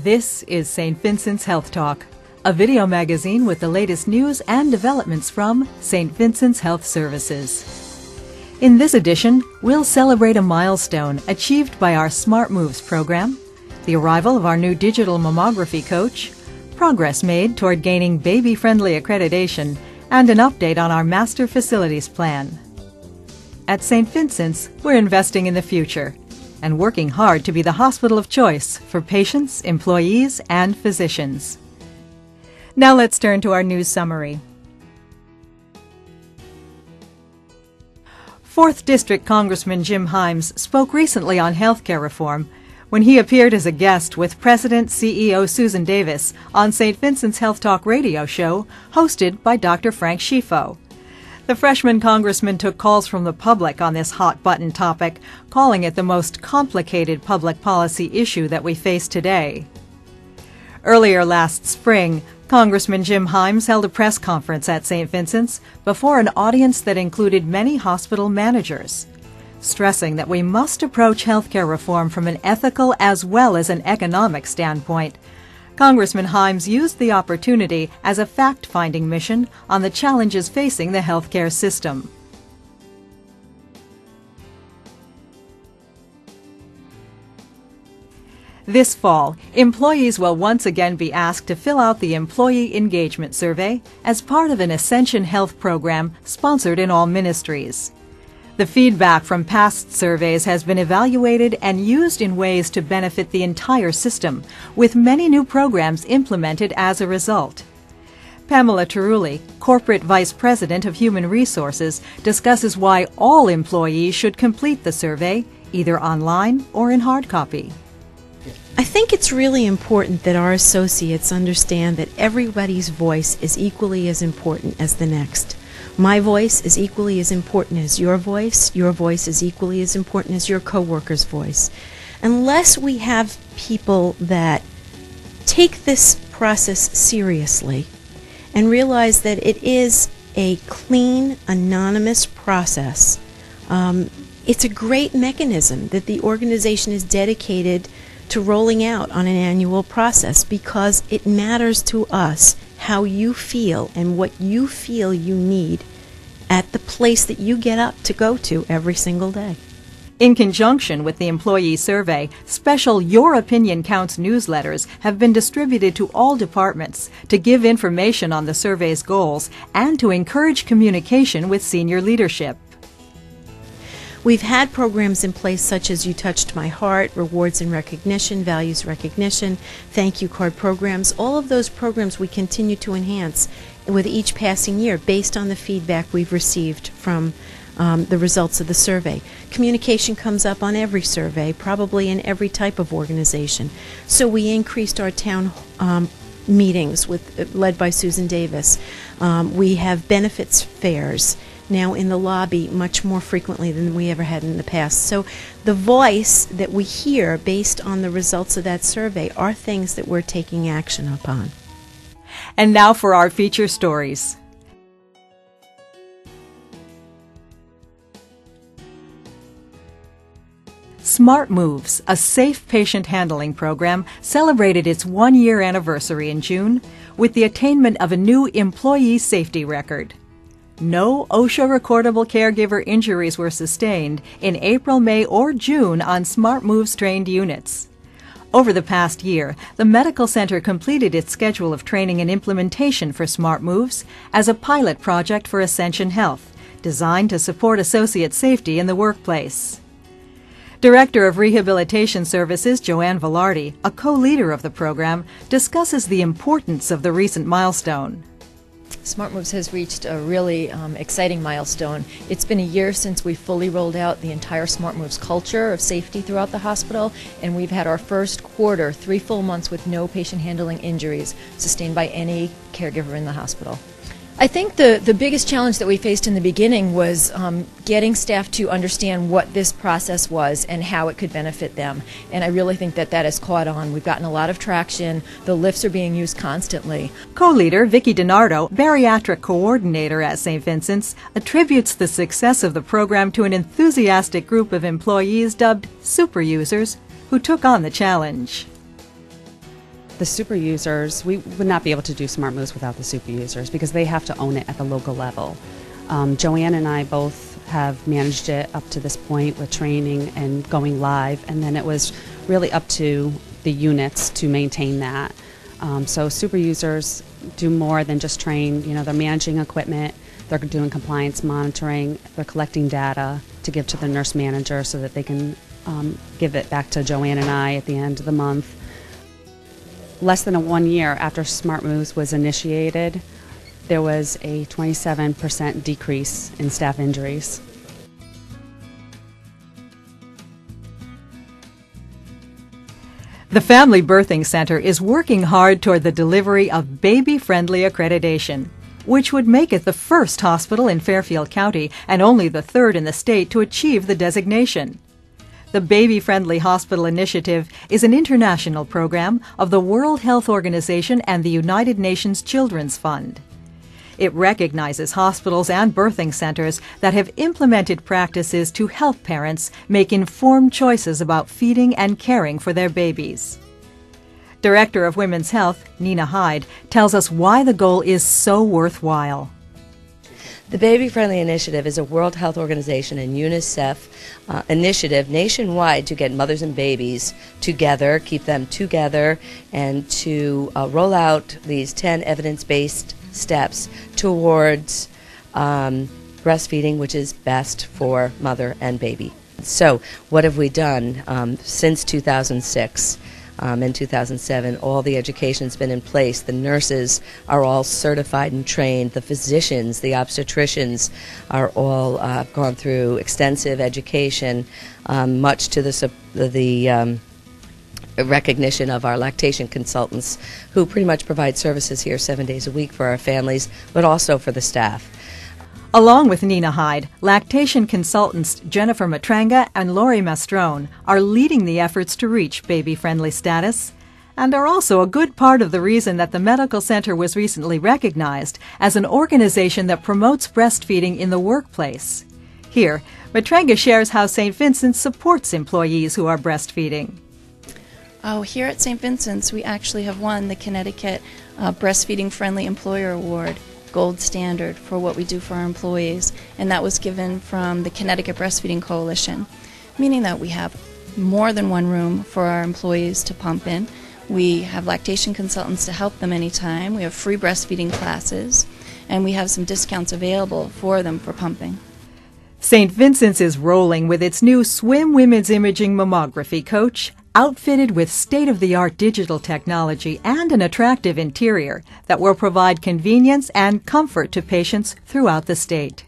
This is St. Vincent's Health Talk, a video magazine with the latest news and developments from St. Vincent's Health Services. In this edition, we'll celebrate a milestone achieved by our Smart Moves program, the arrival of our new digital mammography coach, progress made toward gaining baby-friendly accreditation, and an update on our master facilities plan. At St. Vincent's, we're investing in the future and working hard to be the hospital of choice for patients, employees, and physicians. Now let's turn to our news summary. 4th District Congressman Jim Himes spoke recently on healthcare reform when he appeared as a guest with President-CEO Susan Davis on St. Vincent's Health Talk radio show hosted by Dr. Frank Schifo. The freshman congressman took calls from the public on this hot-button topic, calling it the most complicated public policy issue that we face today. Earlier last spring, Congressman Jim Himes held a press conference at St. Vincent's before an audience that included many hospital managers, stressing that we must approach healthcare reform from an ethical as well as an economic standpoint. Congressman Himes used the opportunity as a fact-finding mission on the challenges facing the healthcare system. This fall, employees will once again be asked to fill out the Employee Engagement Survey as part of an Ascension Health program sponsored in all ministries. The feedback from past surveys has been evaluated and used in ways to benefit the entire system, with many new programs implemented as a result. Pamela Terulli, Corporate Vice President of Human Resources, discusses why all employees should complete the survey, either online or in hard copy. I think it's really important that our associates understand that everybody's voice is equally as important as the next. My voice is equally as important as your voice is equally as important as your coworker's voice. Unless we have people that take this process seriously and realize that it is a clean, anonymous process, it's a great mechanism that the organization is dedicated to rolling out on an annual process, because it matters to us how you feel and what you feel you need at the place that you get up to go to every single day. In conjunction with the employee survey, special Your Opinion Counts newsletters have been distributed to all departments to give information on the survey's goals and to encourage communication with senior leadership. We've had programs in place such as You Touched My Heart, Rewards and Recognition, Values Recognition, Thank You Card programs. All of those programs we continue to enhance with each passing year based on the feedback we've received from the results of the survey. Communication comes up on every survey, probably in every type of organization. So we increased our town meetings led by Susan Davis. We have benefits fairs now in the lobby much more frequently than we ever had in the past. So the voice that we hear based on the results of that survey are things that we're taking action upon. And now for our feature stories. Smart Moves, a safe patient handling program, celebrated its one-year anniversary in June with the attainment of a new employee safety record. No OSHA recordable caregiver injuries were sustained in April, May, or June on Smart Moves trained units. Over the past year, the Medical Center completed its schedule of training and implementation for Smart Moves as a pilot project for Ascension Health, designed to support associate safety in the workplace. Director of Rehabilitation Services Joanne Velarde, a co-leader of the program, discusses the importance of the recent milestone. Smart Moves has reached a really exciting milestone. It's been a year since we fully rolled out the entire Smart Moves culture of safety throughout the hospital, and we've had our first quarter, 3 full months with no patient handling injuries sustained by any caregiver in the hospital. I think the biggest challenge that we faced in the beginning was getting staff to understand what this process was and how it could benefit them. And I really think that that has caught on. We've gotten a lot of traction. The lifts are being used constantly. Co-leader Vicki DiNardo, bariatric coordinator at St. Vincent's, attributes the success of the program to an enthusiastic group of employees dubbed super users who took on the challenge. The super users, we would not be able to do smart moves without the super users because they have to own it at the local level. Joanne and I both have managed it up to this point with training and going live, and then it was really up to the units to maintain that. So super users do more than just train. You know, they're managing equipment, they're doing compliance monitoring, they're collecting data to give to the nurse manager so that they can give it back to Joanne and I at the end of the month. Less than 1 year after Smart Moves was initiated, there was a 27% decrease in staff injuries. The Family Birthing Center is working hard toward the delivery of baby-friendly accreditation, which would make it the first hospital in Fairfield County and only the third in the state to achieve the designation. The Baby Friendly Hospital Initiative is an international program of the World Health Organization and the United Nations Children's Fund. It recognizes hospitals and birthing centers that have implemented practices to help parents make informed choices about feeding and caring for their babies. Director of Women's Health, Nina Hyde, tells us why the goal is so worthwhile. The Baby Friendly Initiative is a World Health Organization and UNICEF initiative nationwide to get mothers and babies together, keep them together, and to roll out these 10 evidence-based steps towards breastfeeding, which is best for mother and baby. So what have we done since 2006? In 2007, all the education's been in place. The nurses are all certified and trained. The physicians, the obstetricians are all gone through extensive education, much to the recognition of our lactation consultants, who pretty much provide services here 7 days a week for our families, but also for the staff. Along with Nina Hyde, lactation consultants Jennifer Matranga and Lori Mastrone are leading the efforts to reach baby-friendly status and are also a good part of the reason that the medical center was recently recognized as an organization that promotes breastfeeding in the workplace. Here, Matranga shares how St. Vincent's supports employees who are breastfeeding. Oh, here at St. Vincent's, we actually have won the Connecticut Breastfeeding Friendly Employer Award, gold standard for what we do for our employees, and that was given from the Connecticut Breastfeeding Coalition, meaning that we have more than one room for our employees to pump in. We have lactation consultants to help them anytime. We have free breastfeeding classes, and we have some discounts available for them for pumping. St. Vincent's is rolling with its new Swim Women's Imaging Mammography coach, outfitted with state-of-the-art digital technology and an attractive interior that will provide convenience and comfort to patients throughout the state.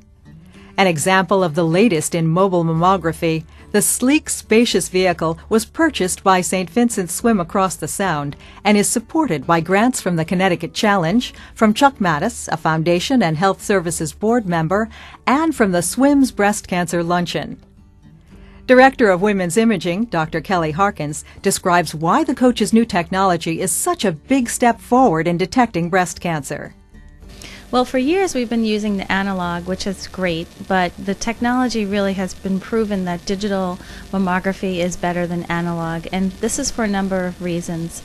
An example of the latest in mobile mammography, the sleek, spacious vehicle was purchased by St. Vincent's Swim Across the Sound and is supported by grants from the Connecticut Challenge, from Chuck Mattis, a Foundation and Health Services Board member, and from the Swim's Breast Cancer Luncheon. Director of Women's Imaging, Dr. Kelly Harkins, describes why the coach's new technology is such a big step forward in detecting breast cancer. Well, for years we've been using the analog, which is great, but the technology really has been proven that digital mammography is better than analog, and this is for a number of reasons.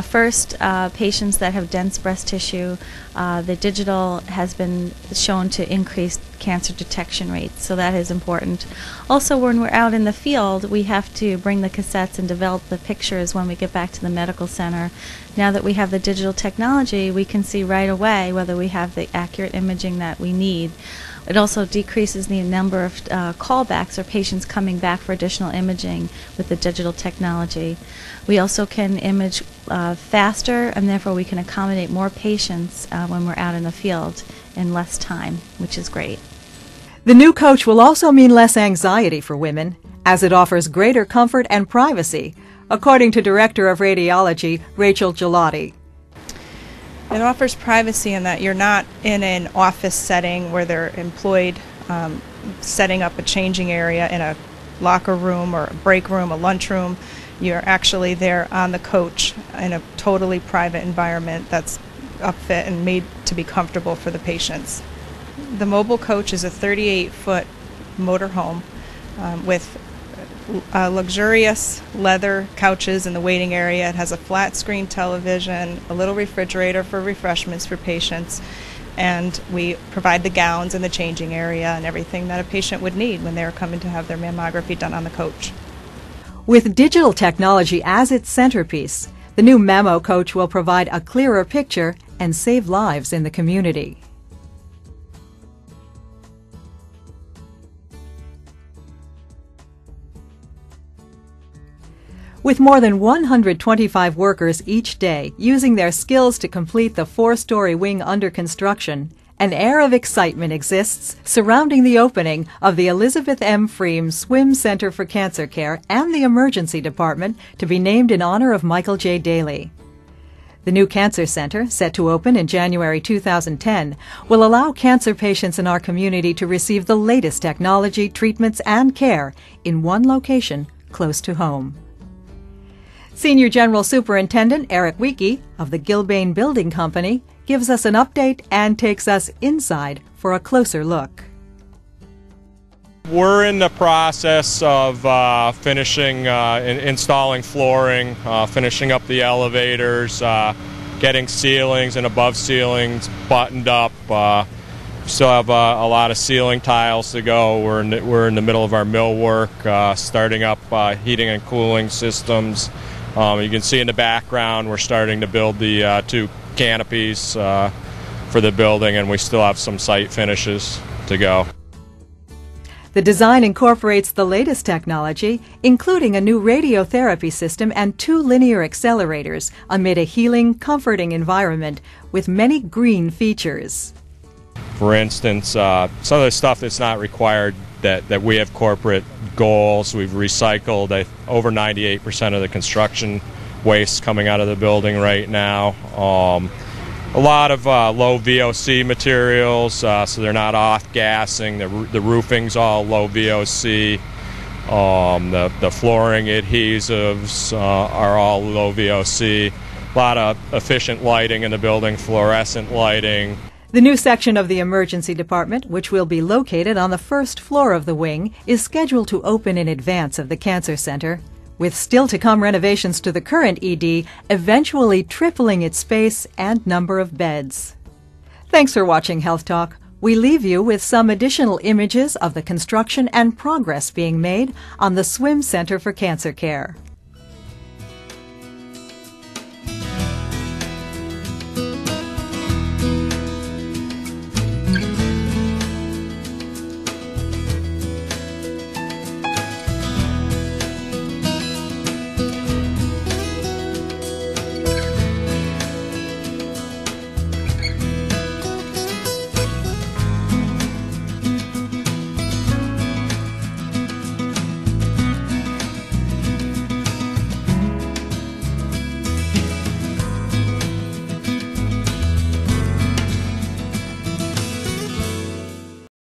First, patients that have dense breast tissue, the digital has been shown to increase cancer detection rates, so that is important. Also, when we're out in the field, we have to bring the cassettes and develop the pictures when we get back to the medical center. Now that we have the digital technology, we can see right away whether we have the accurate imaging that we need. It also decreases the number of callbacks or patients coming back for additional imaging with the digital technology. We also can image faster, and therefore we can accommodate more patients when we're out in the field in less time, which is great. The new coach will also mean less anxiety for women, as it offers greater comfort and privacy, according to Director of Radiology, Rachel Gelati. It offers privacy in that you're not in an office setting where they're employed setting up a changing area in a locker room or a break room, a lunch room. You're actually there on the coach in a totally private environment that's upfit and made to be comfortable for the patients. The mobile coach is a 38-foot motorhome with luxurious leather couches in the waiting area. It has a flat screen television, a little refrigerator for refreshments for patients, and we provide the gowns and the changing area and everything that a patient would need when they're coming to have their mammography done on the coach. With digital technology as its centerpiece, the new Mammo Coach will provide a clearer picture and save lives in the community. With more than 125 workers each day using their skills to complete the 4-story wing under construction, an air of excitement exists surrounding the opening of the Elizabeth M. Freem Swim Center for Cancer Care and the Emergency Department, to be named in honor of Michael J. Daly. The new Cancer Center, set to open in January 2010, will allow cancer patients in our community to receive the latest technology, treatments, and care in one location close to home. Senior General Superintendent Eric Wieke of the Gilbane Building Company gives us an update and takes us inside for a closer look. We're in the process of finishing installing flooring, finishing up the elevators, getting ceilings and above ceilings buttoned up. Still have a lot of ceiling tiles to go. We're in the middle of our millwork, starting up heating and cooling systems. You can see in the background we're starting to build the 2 canopies for the building, and we still have some site finishes to go. The design incorporates the latest technology, including a new radiotherapy system and 2 linear accelerators, amid a healing, comforting environment with many green features. For instance, some of the stuff that's not required, that we have corporate goals. We've recycled over 98% of the construction waste coming out of the building right now. A lot of low VOC materials, so they're not off-gassing. The roofing's all low VOC. The flooring adhesives are all low VOC. A lot of efficient lighting in the building, fluorescent lighting. The new section of the Emergency Department, which will be located on the 1st floor of the wing, is scheduled to open in advance of the Cancer Center, with still-to-come renovations to the current ED eventually tripling its space and number of beds. Thanks for watching Health Talk. We leave you with some additional images of the construction and progress being made on the Swim Center for Cancer Care.